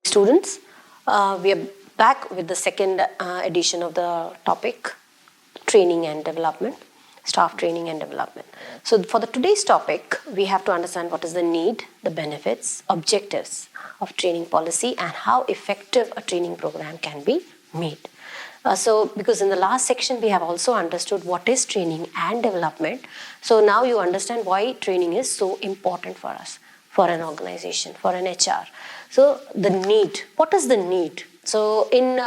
Students, we are back with the second edition of the topic, training and development, staff training and development. So for the today's topic, we have to understand what is the need, the benefits, objectives of training policy, and how effective a training program can be made. Because in the last section, we have also understood what is training and development. So now you understand why training is so important for us, for an organization, for an HR. So the need, what is the need? So in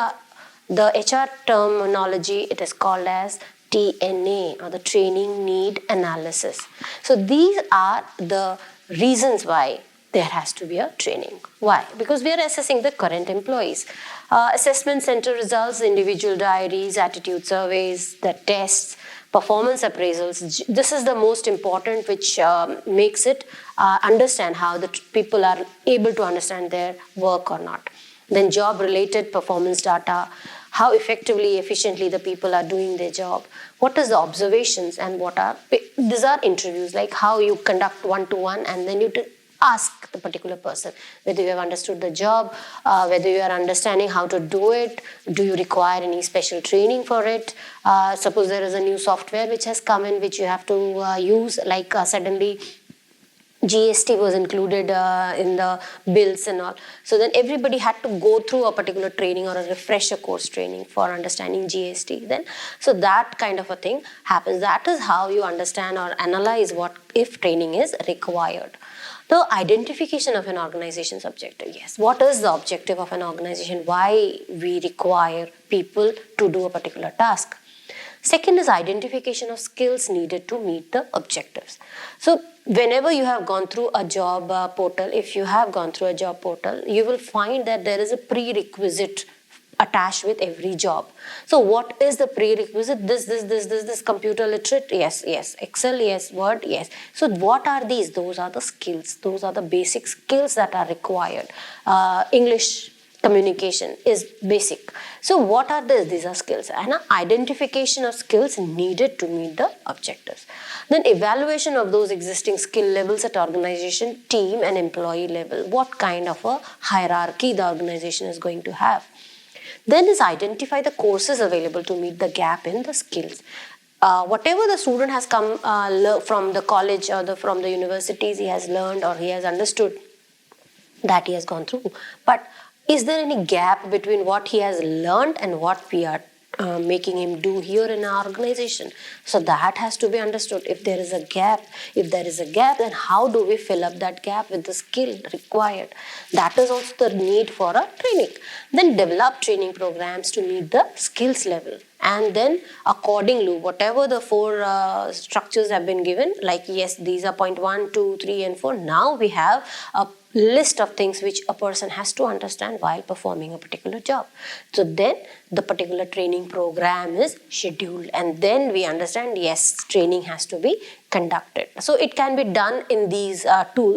the HR terminology, it is called as TNA, or the training need analysis. So these are the reasons why there has to be a training. Why? Because we are assessing the current employees. Assessment center results, individual diaries, attitude surveys, the tests, performance appraisals. This is the most important, which makes it understand how the people are able to understand their work or not. Then job-related performance data, how effectively, efficiently the people are doing their job. What is the observations and these are interviews, like how you conduct one-to-one, and then you ask the particular person whether you have understood the job, whether you are understanding how to do it, do you require any special training for it. Suppose there is a new software which has come in which you have to use, like suddenly GST was included in the bills and all. So then everybody had to go through a particular training or a refresher course training for understanding GST then. So that kind of a thing happens. That is how you understand or analyze what if training is required. The identification of an organization's objective. Yes, what is the objective of an organization? Why we require people to do a particular task? Second is identification of skills needed to meet the objectives. So whenever you have gone through a job portal, if you have gone through a job portal, you will find that there is a prerequisite attached with every job. So what is the prerequisite? This computer literate? Yes. Excel? Yes. Word? Yes. So what are these? Those are the skills. Those are the basic skills that are required. English communication is basic. So what are these? These are skills, and identification of skills needed to meet the objectives. Then evaluation of those existing skill levels at organization, team and employee level. What kind of a hierarchy the organization is going to have. Then is identify the courses available to meet the gap in the skills. Whatever the student has come from the college or from the universities, he has learned or he has understood, that he has gone through. But is there any gap between what he has learned and what we are making him do here in our organization? So that has to be understood. If there is a gap, then how do we fill up that gap with the skill required? That is also the need for a training. Then develop training programs to meet the skills level. And then accordingly, whatever the four structures have been given, like yes, these are point 1, 2, 3 and 4. Now we have a list of things which a person has to understand while performing a particular job. So then the particular training program is scheduled, and then we understand, yes, training has to be conducted. So it can be done in these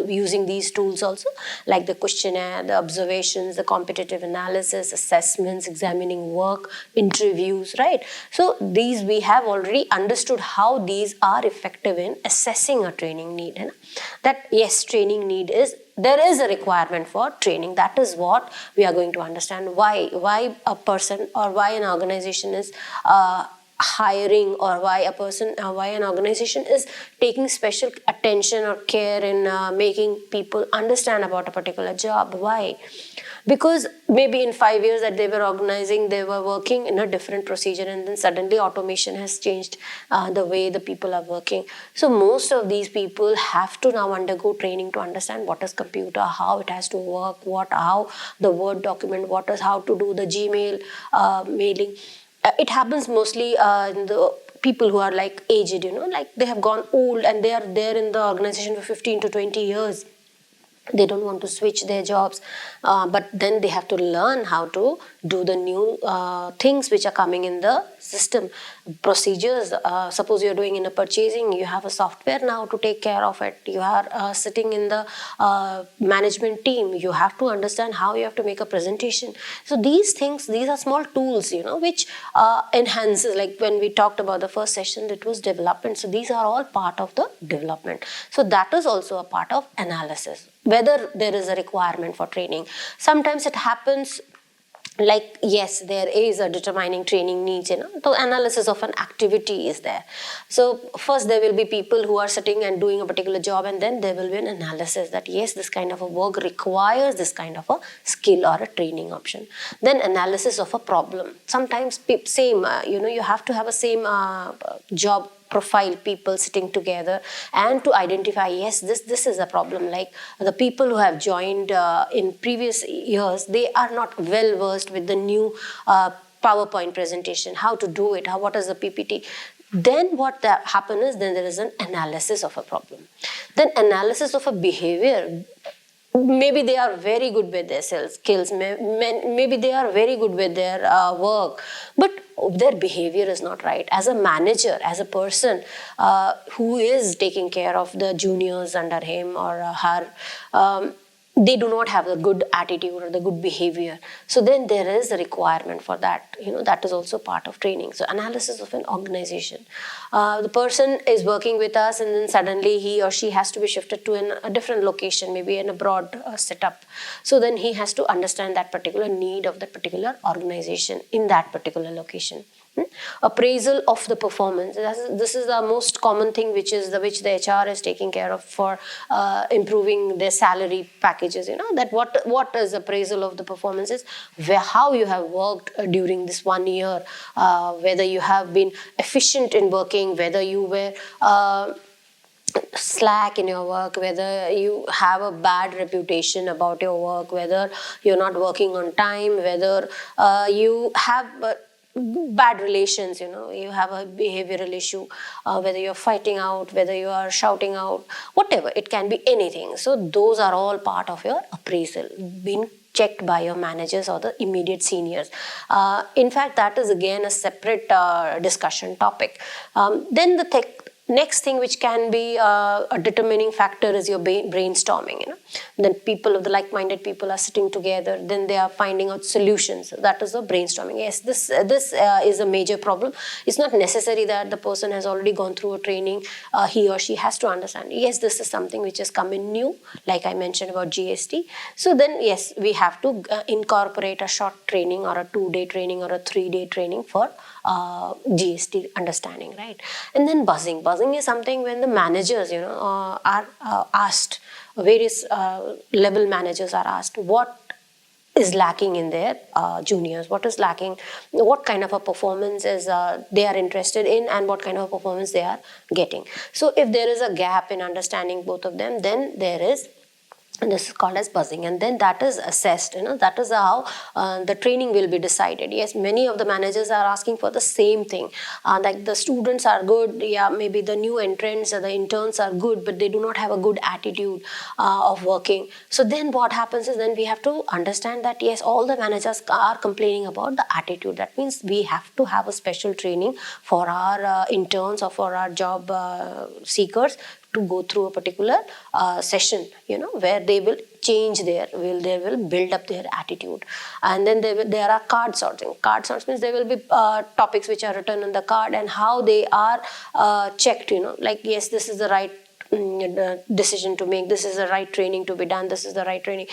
using these tools also, like the questionnaire, the observations, the competitive analysis, assessments, examining work, interviews, right? So these we have already understood how these are effective in assessing a training need. And that yes, training need is, there is a requirement for training. That is what we are going to understand, why a person or why an organization is hiring, or why an organization is taking special attention or care in making people understand about a particular job. Why? Because maybe in 5 years that they were organizing, they were working in a different procedure, and then suddenly automation has changed the way the people are working. So most of these people have to now undergo training to understand what is computer, how it has to work, how the Word document, how to do the Gmail mailing. It happens mostly in the people who are like aged, like they have gone old and they are there in the organization for 15 to 20 years. They don't want to switch their jobs, but then they have to learn how to do the new things which are coming in the system, procedures. Suppose you're doing in a purchasing, you have a software now to take care of it. You are sitting in the management team, you have to understand how you have to make a presentation. So these things, these are small tools, which enhances, like when we talked about the first session, it was development. So these are all part of the development. So that is also a part of analysis, whether there is a requirement for training. Sometimes it happens like, yes, there is a determining training needs, the analysis of an activity is there. So first there will be people who are sitting and doing a particular job, and then there will be an analysis that yes, this kind of a work requires this kind of a skill or a training option. Then analysis of a problem. Sometimes same, you have to have a same job profile, people sitting together and to identify, yes, this is a problem. Like the people who have joined in previous years, they are not well versed with the new PowerPoint presentation, how to do it, what is the PPT. Then what happens is, then there is an analysis of a problem. Then analysis of a behavior. Maybe they are very good with their skills, maybe they are very good with their work, but their behavior is not right. As a manager, as a person who is taking care of the juniors under him or her, they do not have the good attitude or the good behavior. So then there is a requirement for that. That is also part of training. So analysis of an organization. The person is working with us, and then suddenly he or she has to be shifted to a different location, maybe an abroad setup. So then he has to understand that particular need of that particular organization in that particular location. Appraisal of the performance. This is the most common thing which the HR is taking care of for improving their salary packages. That what is appraisal of the performance is how you have worked during this 1 year, whether you have been efficient in working, whether you were slack in your work, whether you have a bad reputation about your work, whether you're not working on time, whether you have bad relations, you have a behavioral issue, whether you're fighting out, whether you are shouting out, whatever, it can be anything. So those are all part of your appraisal, being checked by your managers or the immediate seniors. In fact, that is again a separate discussion topic. Then the next thing which can be a determining factor is your brainstorming. Then people of the like-minded people are sitting together, then they are finding out solutions. That is the brainstorming. Yes, this is a major problem. It's not necessary that the person has already gone through a training. He or she has to understand, yes, this is something which has come in new, like I mentioned about GST. So then yes, we have to incorporate a short training or a 2-day training or a 3-day training for GST understanding, right? And then buzzing. Buzzing is something when the managers, are asked, various level managers are asked what is lacking in their juniors, what is lacking, what kind of a performance is they are interested in, and what kind of a performance they are getting. So if there is a gap in understanding both of them, then there is, and this is called as buzzing, and then that is assessed. That is how the training will be decided. Yes, many of the managers are asking for the same thing, like the students are good, yeah, maybe the new entrants or the interns are good, but they do not have a good attitude of working. So then what happens is, then we have to understand that yes, all the managers are complaining about the attitude. That means we have to have a special training for our interns or for our job seekers to go through a particular session, where they will change they will build up their attitude. And then there are card sorting. Card sorts means there will be topics which are written on the card, and how they are checked, like yes, this is the right decision to make, this is the right training to be done, this is the right training.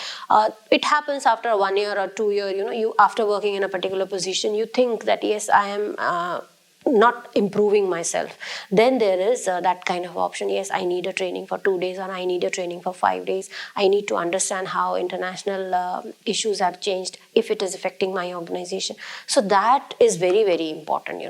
It happens after 1 year or 2 years, you after working in a particular position, you think that yes, I am not improving myself. Then there is that kind of option. Yes, I need a training for 2 days, or I need a training for 5 days. I need to understand how international issues have changed, if it is affecting my organization. So that is very, very important,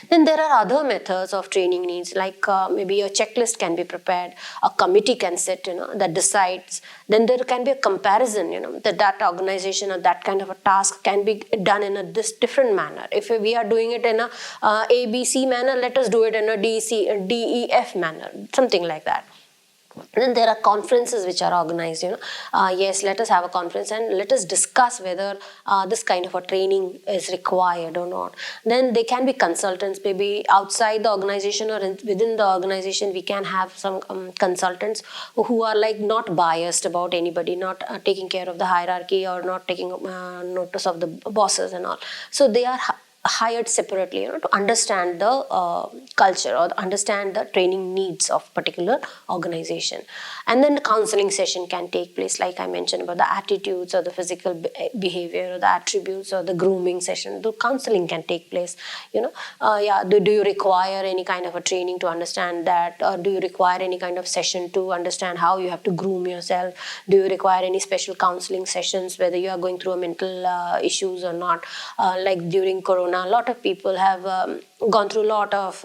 Then there are other methods of training needs, like maybe a checklist can be prepared, a committee can sit, that decides. Then there can be a comparison, that organization or that kind of a task can be done in a different manner. If we are doing it in a ABC manner, let us do it in a DEF manner, something like that. Then there are conferences which are organized, yes, let us have a conference and let us discuss whether this kind of a training is required or not. Then they can be consultants, maybe outside the organization or within the organization. We can have some consultants who are like not biased about anybody, not taking care of the hierarchy or not taking notice of the bosses and all. So they are hired separately, to understand the culture or understand the training needs of particular organization. And then the counseling session can take place, like I mentioned about the attitudes or the physical behavior or the attributes or the grooming session. The counseling can take place. Do you require any kind of a training to understand that, or do you require any kind of session to understand how you have to groom yourself? Do you require any special counseling sessions, whether you are going through a mental issues or not? Like during Corona, a lot of people have gone through a lot of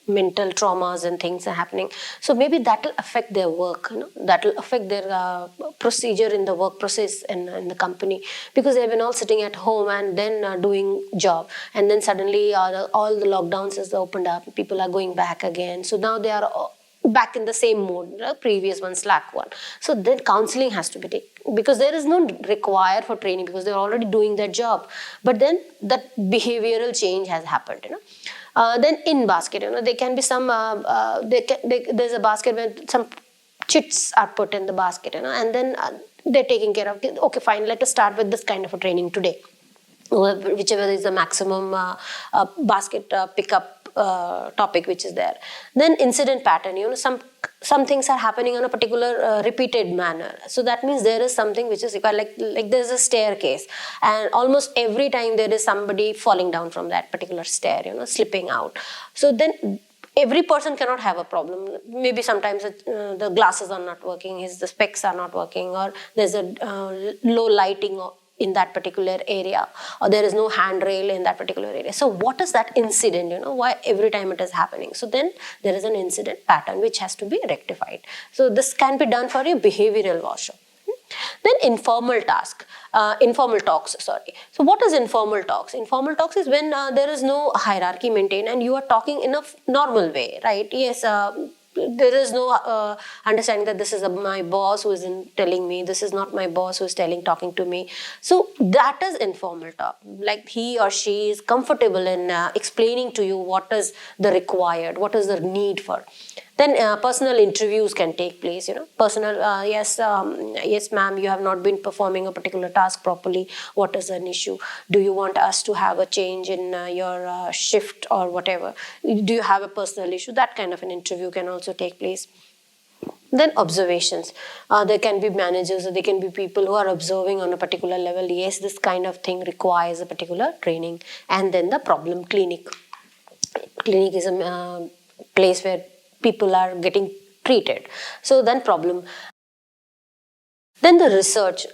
mental traumas and things are happening. So maybe that will affect their work, that will affect their procedure in the work process in the company, because they've been all sitting at home and then doing job, and then suddenly all the lockdowns has opened up, people are going back again. So now they are back in the same mode, the previous one, slack one. So then counseling has to be taken, because there is no require for training, because they're already doing their job. But then that behavioral change has happened, then in basket, there can be some, there's a basket where some chits are put in the basket, and then they're taking care of, okay, fine, let us start with this kind of a training today. Whichever is the maximum basket pickup topic which is there. Then incident pattern, some things are happening on a particular repeated manner. So that means there is something which is required, like there's a staircase, and almost every time there is somebody falling down from that particular stair, slipping out. So then every person cannot have a problem. Maybe sometimes the glasses are not working, the specs are not working, or there's a low lighting in that particular area, or there is no handrail in that particular area. So what is that incident, why every time it is happening? So then there is an incident pattern which has to be rectified. So this can be done for a behavioral workshop. Then informal talks. So what is informal talks? Informal talks is when there is no hierarchy maintained and you are talking in a normal way, right? Yes, there is no understanding that this is my boss who is telling me, this is not my boss who is talking to me. So that is informal talk. Like he or she is comfortable in explaining to you what is the required, what is the need for. Then personal interviews can take place, personal, yes ma'am, you have not been performing a particular task properly. What is an issue? Do you want us to have a change in your shift or whatever? Do you have a personal issue? That kind of an interview can also take place. Then observations. There can be managers or there can be people who are observing on a particular level. Yes, this kind of thing requires a particular training. And then the problem clinic. Clinic is a place where people are getting treated. So then problem. Then the research.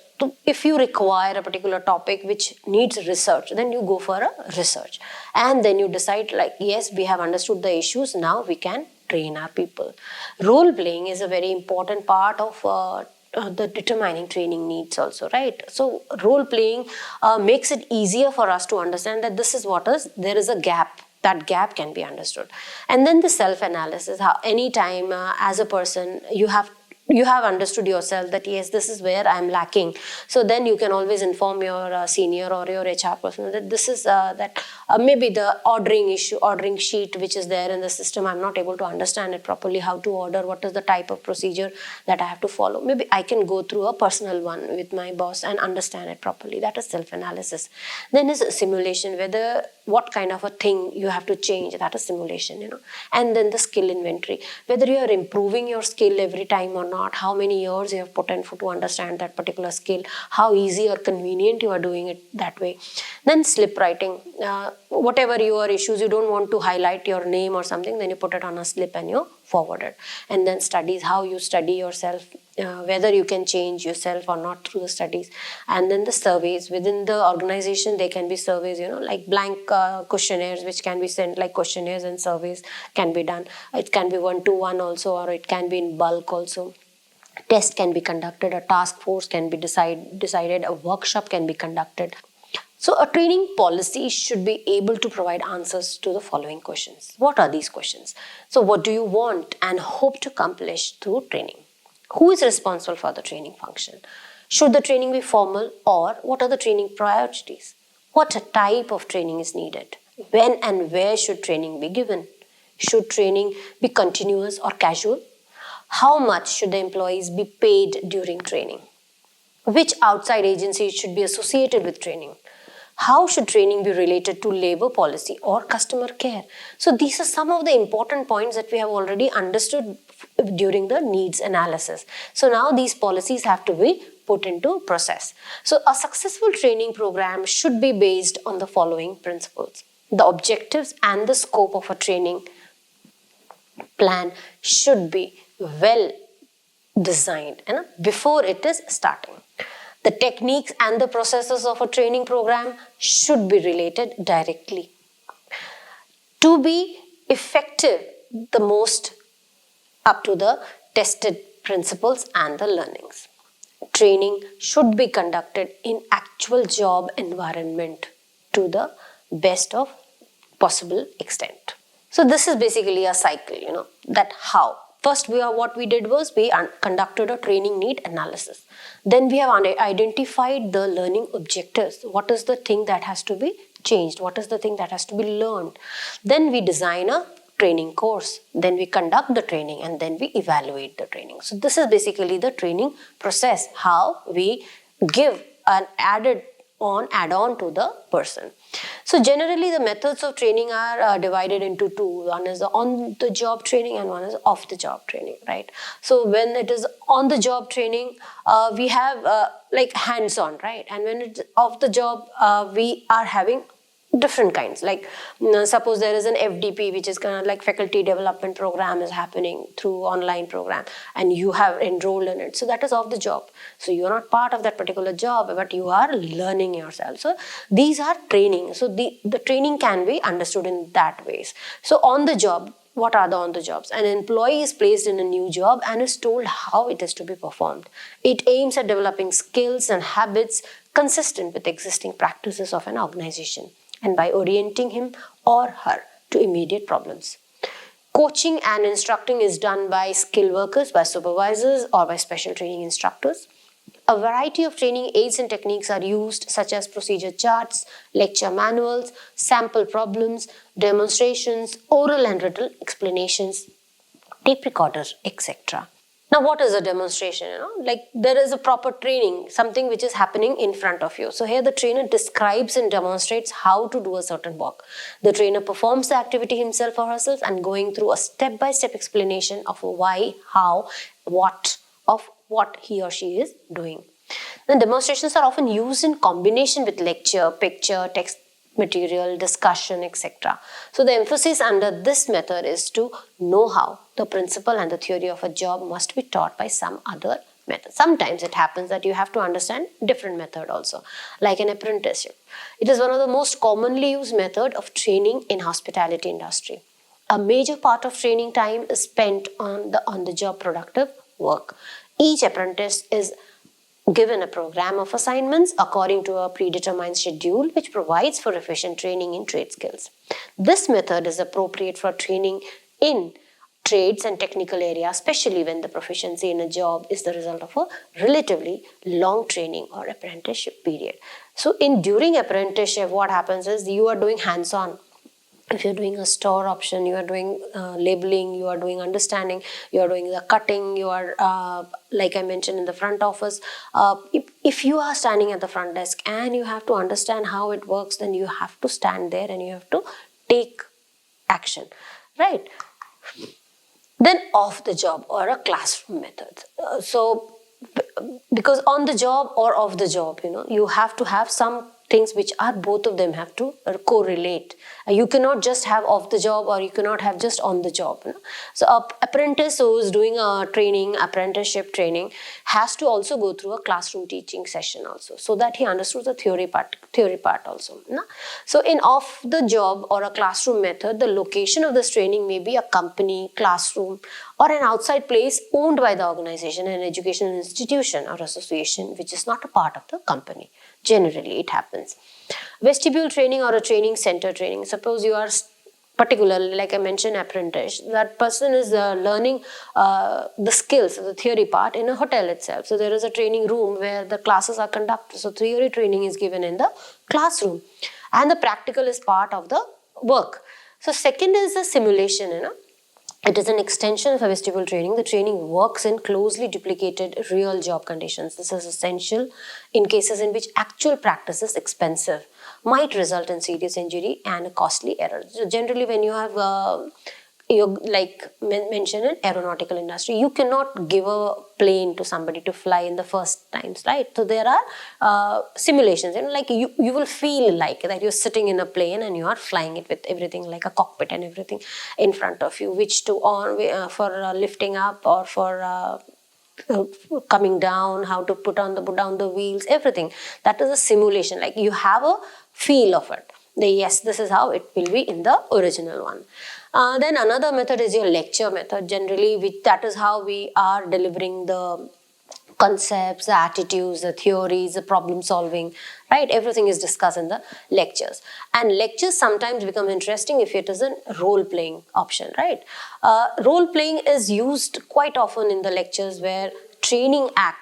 If you require a particular topic which needs research, then you go for a research. And then you decide like, yes, we have understood the issues, now we can train our people. Role playing is a very important part of the determining training needs also, right? So role playing makes it easier for us to understand that this is what is, there is a gap. That gap can be understood. And then the self-analysis, how anytime as a person you have understood yourself that yes, this is where I'm lacking. So then you can always inform your senior or your HR person that this is maybe the ordering sheet which is there in the system, I'm not able to understand it properly, how to order, what is the type of procedure that I have to follow. Maybe I can go through a personal one with my boss and understand it properly. That is self-analysis. Then is simulation, whether what kind of a thing you have to change, that is simulation, And then the skill inventory, whether you are improving your skill every time or not, how many years you have put in to understand that particular skill, how easy or convenient you are doing it that way. Then slip writing, whatever your issues, you don't want to highlight your name or something, then you put it on a slip and you forward it. And then studies, how you study yourself, whether you can change yourself or not through the studies. And then the surveys, within the organization there can be surveys, like blank questionnaires which can be sent, like questionnaires and surveys can be done. It can be 1-to-1 also, or it can be in bulk also. Test can be conducted, a task force can be decided, a workshop can be conducted. So a training policy should be able to provide answers to the following questions. What are these questions? So what do you want and hope to accomplish through training? Who is responsible for the training function? Should the training be formal, or what are the training priorities? What type of training is needed? When and where should training be given? Should training be continuous or casual? How much should the employees be paid during training? Which outside agencies should be associated with training? How should training be related to labor policy or customer care? So these are some of the important points that we have already understood during the needs analysis. So now these policies have to be put into process. So a successful training program should be based on the following principles. The objectives and the scope of a training plan should be well designed before it is starting. The techniques and the processes of a training program should be related directly. To be effective, the most up to the tested principles and the learnings. Training should be conducted in actual job environment to the best of possible extent. So this is basically a cycle, that how. First, what we did was we conducted a training need analysis. Then we have identified the learning objectives. What is the thing that has to be changed? What is the thing that has to be learned? Then we design a training course. Then we conduct the training, and then we evaluate the training. So this is basically the training process, how we give an add-on to the person. So generally the methods of training are divided into two. One is the on-the-job training and one is off-the-job training, right? So when it is on-the-job training, we have like hands-on, right? And when it's off-the-job, we are having different kinds. Like suppose there is an FDP, which is kind of like faculty development program is happening through online program, and you have enrolled in it. So that is off the job. So you are not part of that particular job, but you are learning yourself. So these are training. So the training can be understood in that ways. So on the job, what are the on the jobs? An employee is placed in a new job and is told how it is to be performed. It aims at developing skills and habits consistent with existing practices of an organization, and by orienting him or her to immediate problems. Coaching and instructing is done by skilled workers, by supervisors, or by special training instructors. A variety of training aids and techniques are used, such as procedure charts, lecture manuals, sample problems, demonstrations, oral and written explanations, tape recorders, etc. Now, what is a demonstration? Like there is a proper training, something which is happening in front of you. So here the trainer describes and demonstrates how to do a certain work. The trainer performs the activity himself or herself and going through a step-by-step explanation of why, how, what he or she is doing. Then demonstrations are often used in combination with lecture, picture, text material, discussion, etc. So the emphasis under this method is to know how. The principle and the theory of a job must be taught by some other method. Sometimes it happens that you have to understand different method also, like an apprenticeship. It is one of the most commonly used method of training in hospitality industry. A major part of training time is spent on the on-the-job productive work. Each apprentice is given a program of assignments according to a predetermined schedule, which provides for efficient training in trade skills. This method is appropriate for training in trades and technical areas, especially when the proficiency in a job is the result of a relatively long training or apprenticeship period. So during apprenticeship, what happens is you are doing hands-on. If you're doing a store option, you are doing labeling, you are doing understanding, you are doing the cutting, you are, like I mentioned, in the front office. If you are standing at the front desk and you have to understand how it works, then you have to stand there and you have to take action, right? Then off the job or a classroom method. Because on the job or off the job, you have to have some things which are both of them have to correlate. You cannot just have off the job or you cannot have just on the job. So an apprentice who is doing a training, apprenticeship training, has to also go through a classroom teaching session also, so that he understood the theory part also. So in off the job or a classroom method, the location of this training may be a company, classroom, or an outside place owned by the organization, an educational institution or association which is not a part of the company. Generally, it happens. Vestibule training or a training center training. Suppose you are particularly like I mentioned apprentice, that person is learning the skills, the theory part in a hotel itself. So there is a training room where the classes are conducted. So theory training is given in the classroom and the practical is part of the work. So second is the simulation, It is an extension of a vestibular training. The training works in closely duplicated real job conditions. This is essential in cases in which actual practice is expensive, might result in serious injury and a costly error. So generally when you have you like mentioned in aeronautical industry, you cannot give a plane to somebody to fly in the first times, right? So there are simulations, like you will feel like that you're sitting in a plane and you are flying it with everything like a cockpit and everything in front of you, which to on for lifting up or for coming down, how to put down the wheels, everything. That is a simulation, like you have a feel of it. Yes, this is how it will be in the original one. Then another method is your lecture method. Generally, that is how we are delivering the concepts, the attitudes, the theories, the problem solving, right? Everything is discussed in the lectures. And lectures sometimes become interesting if it is a role-playing option, right? Role-playing is used quite often in the lectures where training act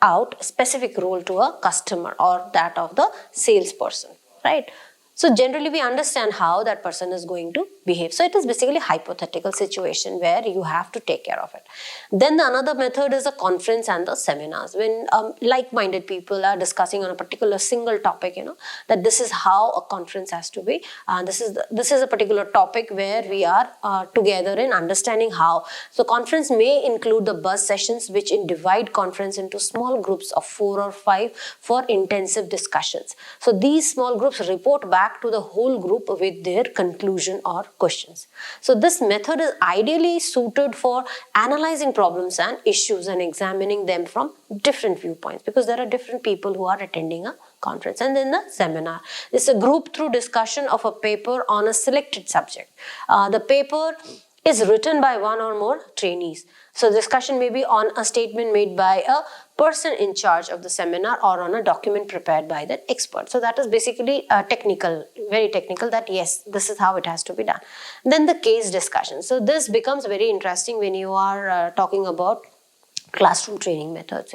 out a specific role to a customer or that of the salesperson, right? So generally we understand how that person is going to behave. So it is basically a hypothetical situation where you have to take care of it. Then the another method is the conference and the seminars. When like-minded people are discussing on a particular single topic, that this is how a conference has to be. This is a particular topic where we are together in understanding how. So conference may include the buzz sessions, which divide conference into small groups of 4 or 5 for intensive discussions. So these small groups report back to the whole group with their conclusion or questions. So this method is ideally suited for analyzing problems and issues and examining them from different viewpoints, because there are different people who are attending a conference. And then the seminar is a group through discussion of a paper on a selected subject. The paper is written by one or more trainees. So discussion may be on a statement made by a person in charge of the seminar or on a document prepared by the expert. So that is basically technical, very technical, that yes, this is how it has to be done. Then the case discussion. So this becomes very interesting when you are talking about classroom training methods.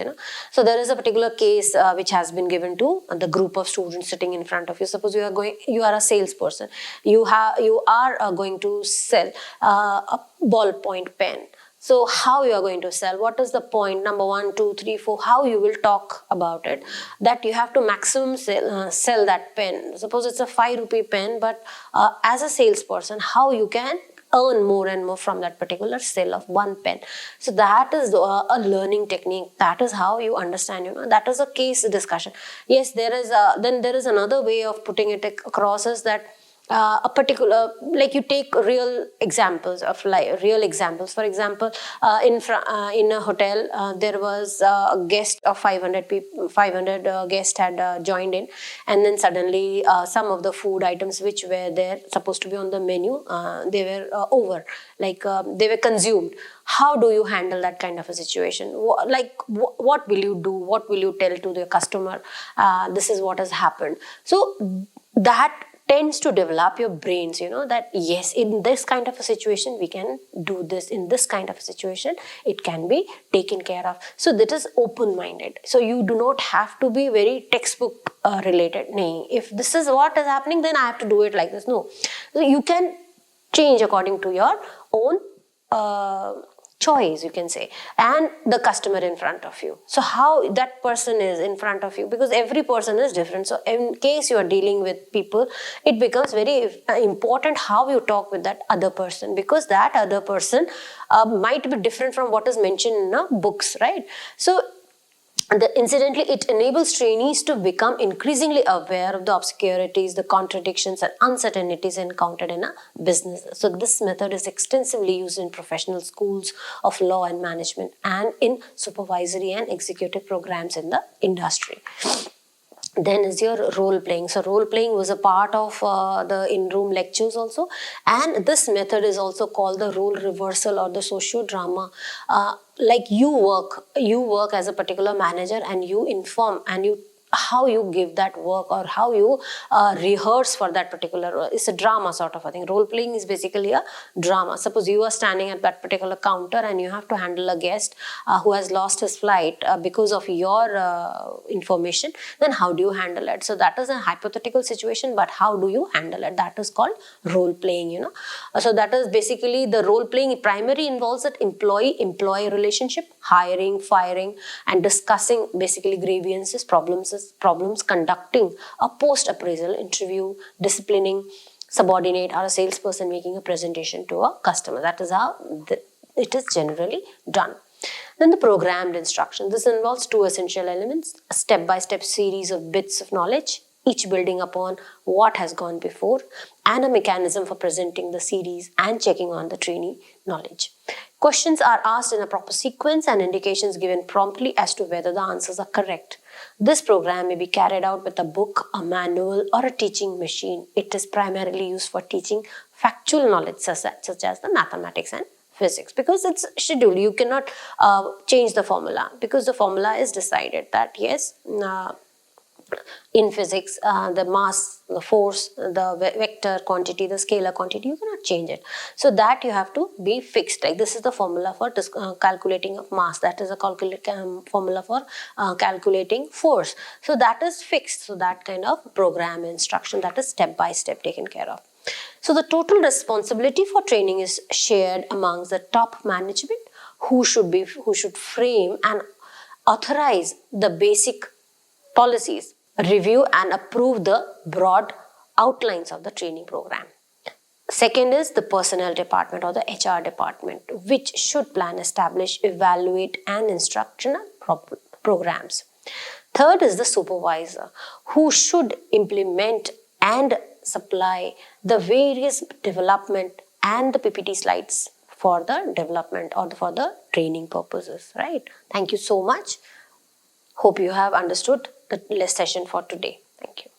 So there is a particular case which has been given to the group of students sitting in front of you. Suppose you are a salesperson. You are going to sell a ballpoint pen. So how you are going to sell? What is the point? Number 1, 2, 3, 4. How you will talk about it? That you have to maximum sell that pen. Suppose it's a 5 rupee pen, but as a salesperson, how you can earn more and more from that particular sale of one pen. So that is a learning technique. That is how you understand, that is a case discussion. Yes, then there is another way of putting it across, is that a particular, like you take real examples of real examples. For example, in a hotel, there was a guest of 500 people, 500 guests had joined in, and then suddenly some of the food items which were there supposed to be on the menu, they were over, like they were consumed. How do you handle that kind of a situation? What will you do? What will you tell to the customer? This is what has happened. So that tends to develop your brains, that yes, in this kind of a situation, we can do this. In this kind of a situation, it can be taken care of. So that is open-minded. So you do not have to be very textbook related. Nay, if this is what is happening, then I have to do it like this. No. So you can change according to your own choice, you can say, and the customer in front of you. So how that person is in front of you, because every person is different. So in case you are dealing with people, it becomes very important how you talk with that other person, because that other person might be different from what is mentioned in books, right? So incidentally, it enables trainees to become increasingly aware of the obscurities, the contradictions and uncertainties encountered in a business. So this method is extensively used in professional schools of law and management and in supervisory and executive programs in the industry. Then is your role playing. So role playing was a part of the in-room lectures also, and this method is also called the role reversal or the socio-drama. Like you work as a particular manager, and you inform and you how you give that work or how you rehearse for that particular role. It's a drama sort of a thing. Role playing is basically a drama. Suppose you are standing at that particular counter and you have to handle a guest who has lost his flight because of your information. Then how do you handle it? So that is a hypothetical situation, but how do you handle it? That is called role playing, you know. So that is basically the role playing. Primary involves that employee relationship, hiring, firing, and discussing basically grievances, problems, conducting a post appraisal interview, disciplining subordinate or a salesperson, making a presentation to a customer. That is how it is generally done. Then the programmed instruction. This involves two essential elements: a step-by-step series of bits of knowledge, each building upon what has gone before, and a mechanism for presenting the series and checking on the trainee knowledge. Questions are asked in a proper sequence and indications given promptly as to whether the answers are correct. This program may be carried out with a book, a manual, or a teaching machine. It is primarily used for teaching factual knowledge such as the mathematics and physics, because it's scheduled. You cannot change the formula, because the formula is decided that yes, in physics, the mass, the force, the vector quantity, the scalar quantity, you cannot change it. So that you have to be fixed. Like this is the formula for calculating of mass. That is a formula for calculating force. So that is fixed. So that kind of program instruction, that is step by step taken care of. So the total responsibility for training is shared amongst the top management, who should frame and authorize the basic policies, review and approve the broad outlines of the training program. Second is the personnel department or the HR department, which should plan, establish, evaluate and instructional programs. Third is the supervisor, who should implement and supply the various development and the PPT slides for the development or for the training purposes, right? Thank you so much. Hope you have understood the session for today. Thank you.